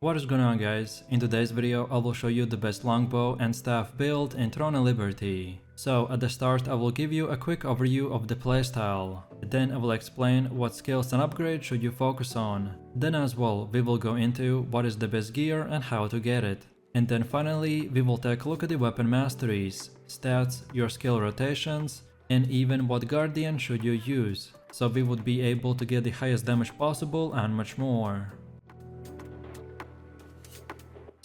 What is going on, guys? In today's video I will show you the best longbow and staff build in Throne of Liberty. So at the start I will give you a quick overview of the playstyle. Then I will explain what skills and upgrades should you focus on. Then as well we will go into what is the best gear and how to get it. And then finally we will take a look at the weapon masteries, stats, your skill rotations, and even what guardian should you use, so we would be able to get the highest damage possible and much more.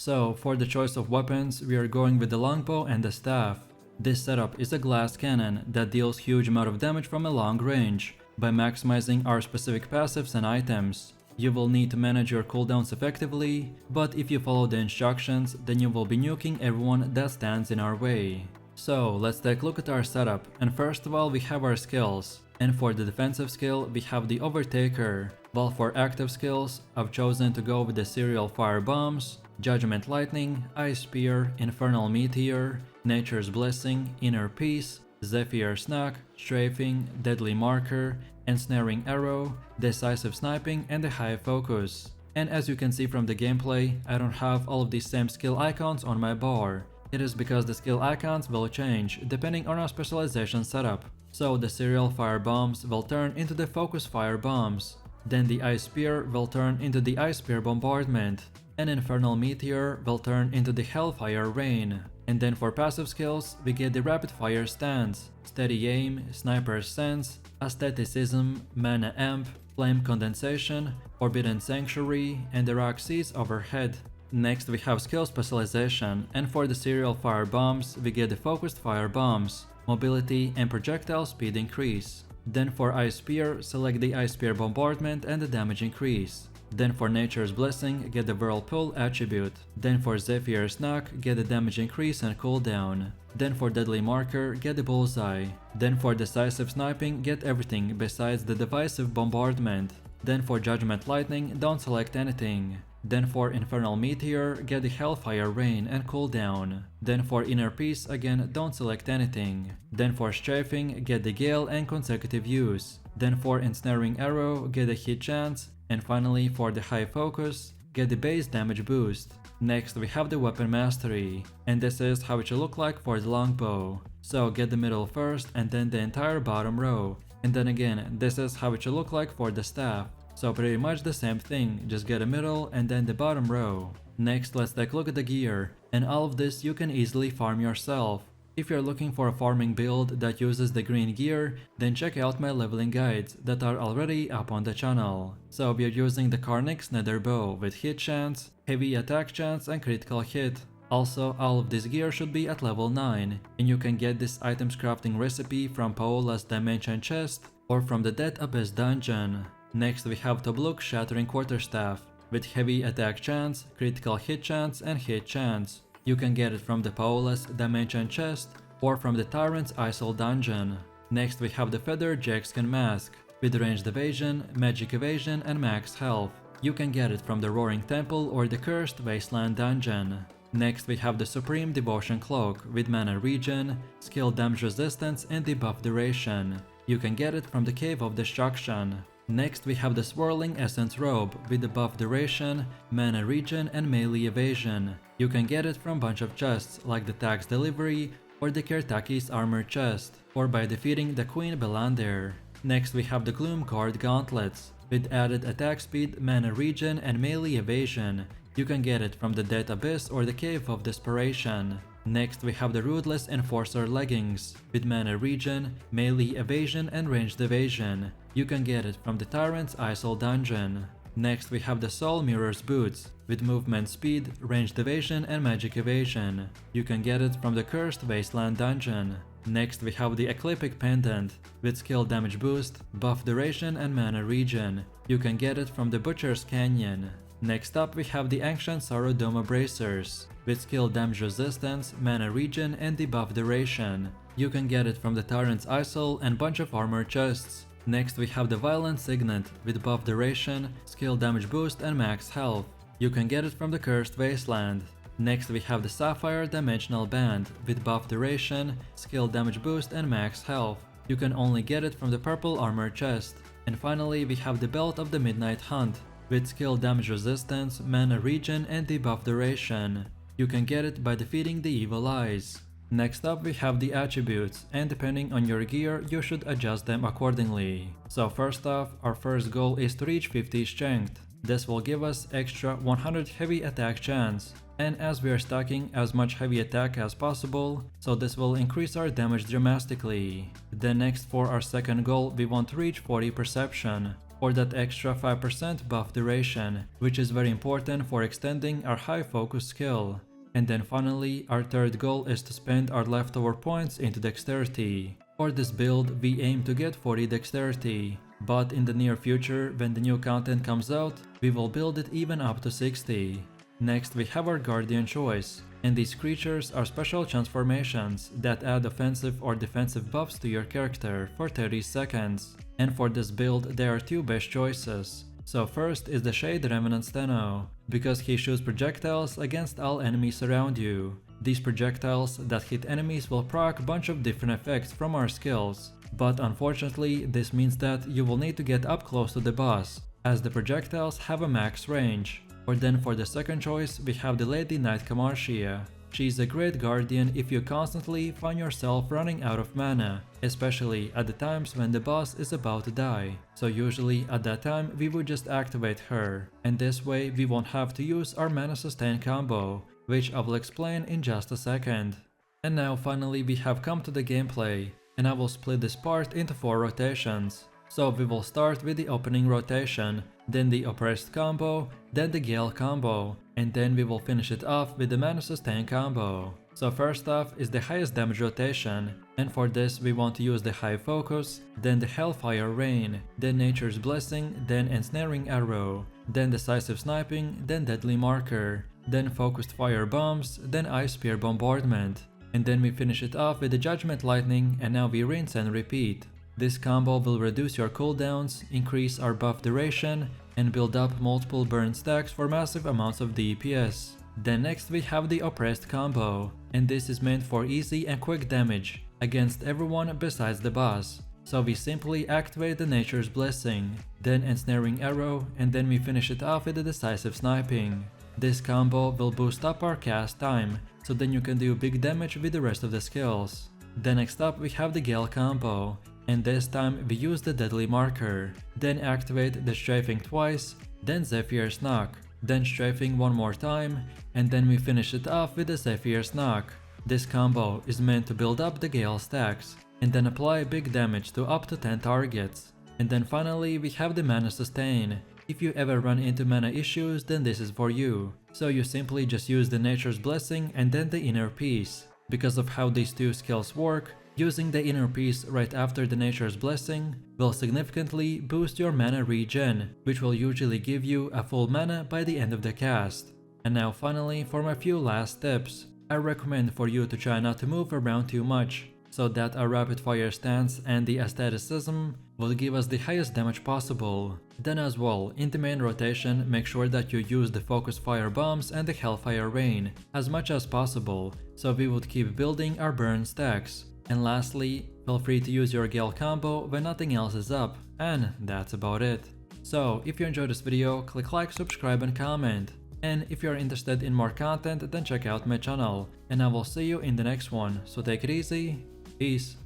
So for the choice of weapons, we are going with the longbow and the staff. This setup is a glass cannon that deals huge amount of damage from a long range by maximizing our specific passives and items. You will need to manage your cooldowns effectively, but if you follow the instructions, then you will be nuking everyone that stands in our way. So let's take a look at our setup, and first of all we have our skills. And for the defensive skill we have the Overtaker, while for active skills I've chosen to go with the Serial Fire Bombs, Judgment Lightning, Ice Spear, Infernal Meteor, Nature's Blessing, Inner Peace, Zephyr Snack, Strafing, Deadly Marker, Ensnaring Arrow, Decisive Sniping, and the High Focus. And as you can see from the gameplay, I don't have all of these same skill icons on my bar. It is because the skill icons will change depending on our specialization setup. So the Serial Fire Bombs will turn into the Focus Fire Bombs. Then the Ice Spear will turn into the Ice Spear Bombardment. An Infernal Meteor will turn into the Hellfire Rain. And then for passive skills, we get the Rapid Fire Stance, Steady Aim, Sniper's Sense, Aestheticism, Mana Amp, Flame Condensation, Forbidden Sanctuary, and the Rock Seas overhead. Next we have skill specialization, and for the Serial Fire Bombs, we get the Focused Fire Bombs, Mobility and Projectile Speed increase. Then for Ice Spear, select the Ice Spear Bombardment and the damage increase. Then for Nature's Blessing, get the Whirlpool attribute. Then for Zephyr Snack, get the damage increase and cooldown. Then for Deadly Marker, get the Bullseye. Then for Decisive Sniping, get everything besides the Divisive Bombardment. Then for Judgment Lightning, don't select anything. Then for Infernal Meteor, get the Hellfire Rain and cooldown. Then for Inner Peace, again don't select anything. Then for Strafing, get the Gale and consecutive use. Then for Ensnaring Arrow, get a hit chance. And finally for the High Focus, get the base damage boost. Next we have the Weapon Mastery, and this is how it should look like for the longbow. So get the middle first and then the entire bottom row. And then again, this is how it should look like for the staff. So pretty much the same thing, just get a middle and then the bottom row. Next let's take a look at the gear, and all of this you can easily farm yourself. If you're looking for a farming build that uses the green gear, then check out my leveling guides that are already up on the channel. So we are using the Carnix Nether Bow with hit chance, heavy attack chance and critical hit. Also, all of this gear should be at level 9, and you can get this items crafting recipe from Paola's Dimension Chest or from the Dead Abyss dungeon. Next we have Tobluk Shattering Quarterstaff with heavy attack chance, critical hit chance and hit chance. You can get it from the Paola's Dimension Chest or from the Tyrant's Isle dungeon. Next we have the Feathered Jackskin Mask with ranged evasion, magic evasion and max health. You can get it from the Roaring Temple or the Cursed Wasteland dungeon. Next we have the Supreme Devotion Cloak with mana regen, skill damage resistance and debuff duration. You can get it from the Cave of Destruction. Next we have the Swirling Essence Robe with the buff duration, mana regen and melee evasion. You can get it from bunch of chests like the Tax Delivery or the Kertaki's Armor chest, or by defeating the Queen Belander. Next we have the Gloom Guard Gauntlets with added attack speed, mana regen and melee evasion. You can get it from the Dead Abyss or the Cave of Desperation. Next we have the Ruthless Enforcer Leggings with mana regen, melee evasion and ranged evasion. You can get it from the Tyrant's Isle dungeon. Next we have the Soul Mirror's Boots with movement speed, ranged evasion and magic evasion. You can get it from the Cursed Wasteland dungeon. Next we have the Ecliptic Pendant with skill damage boost, buff duration and mana regen. You can get it from the Butcher's Canyon. Next up we have the Ancient Sorrow Doma Bracers with skill damage resistance, mana regen and debuff duration. You can get it from the Tyrant's Isle and bunch of armor chests. Next we have the Violent Signet with buff duration, skill damage boost and max health. You can get it from the Cursed Wasteland. Next we have the Sapphire Dimensional Band with buff duration, skill damage boost and max health. You can only get it from the Purple Armor chest. And finally we have the Belt of the Midnight Hunt with skill damage resistance, mana regen, and debuff duration. You can get it by defeating the evil eyes. Next up we have the attributes, and depending on your gear you should adjust them accordingly. So first off, our first goal is to reach 50 strength. This will give us extra 100 heavy attack chance, and as we are stacking as much heavy attack as possible, so this will increase our damage dramatically. Then next, for our second goal, we want to reach 40 perception, or that extra 5% buff duration, which is very important for extending our high focus skill. And then finally, our third goal is to spend our leftover points into dexterity. For this build, we aim to get 40 dexterity, but in the near future, when the new content comes out, we will build it even up to 60. Next we have our Guardian choice, and these creatures are special transformations that add offensive or defensive buffs to your character for 30 seconds. And for this build there are two best choices. So first is the Shade Remnant Steno, because he shoots projectiles against all enemies around you. These projectiles that hit enemies will proc a bunch of different effects from our skills, but unfortunately this means that you will need to get up close to the boss, as the projectiles have a max range. Or then for the second choice we have the Lady Knight Camarcia. She's a great guardian if you constantly find yourself running out of mana, especially at the times when the boss is about to die. So usually at that time we would just activate her, and this way we won't have to use our mana sustain combo, which I will explain in just a second. And now finally we have come to the gameplay, and I will split this part into 4 rotations. So we will start with the opening rotation, then the Oppressed combo, then the Gale combo, and then we will finish it off with the Mana Sustain combo. So first off is the highest damage rotation, and for this we want to use the High Focus, then the Hellfire Rain, then Nature's Blessing, then Ensnaring Arrow, then Decisive Sniping, then Deadly Marker, then Focused Fire Bombs, then Ice Spear Bombardment, and then we finish it off with the Judgment Lightning, and now we rinse and repeat. This combo will reduce your cooldowns, increase our buff duration, and build up multiple burn stacks for massive amounts of DPS. Then next we have the Oppressed combo, and this is meant for easy and quick damage against everyone besides the boss. So we simply activate the Nature's Blessing, then Ensnaring Arrow, and then we finish it off with the Decisive Sniping. This combo will boost up our cast time, so then you can do big damage with the rest of the skills. Then next up we have the Gale combo, and this time we use the Deadly Marker, then activate the Strafing twice, then Zephyr's Knock, then Strafing one more time, and then we finish it off with the Zephyr's Knock. This combo is meant to build up the Gale stacks, and then apply big damage to up to 10 targets. And then finally we have the Mana Sustain. If you ever run into mana issues, then this is for you. So you simply just use the Nature's Blessing and then the Inner Peace. Because of how these two skills work, using the Inner Peace right after the Nature's Blessing will significantly boost your mana regen, which will usually give you a full mana by the end of the cast. And now finally, for my few last tips, I recommend for you to try not to move around too much, so that a rapid fire stance and the aestheticism will give us the highest damage possible. Then as well, in the main rotation, make sure that you use the Focus Fire Bombs and the Hellfire Rain as much as possible, so we would keep building our burn stacks. And lastly, feel free to use your Gale combo when nothing else is up, and that's about it. So if you enjoyed this video, click like, subscribe and comment. And if you are interested in more content, then check out my channel, and I will see you in the next one. So take it easy, peace.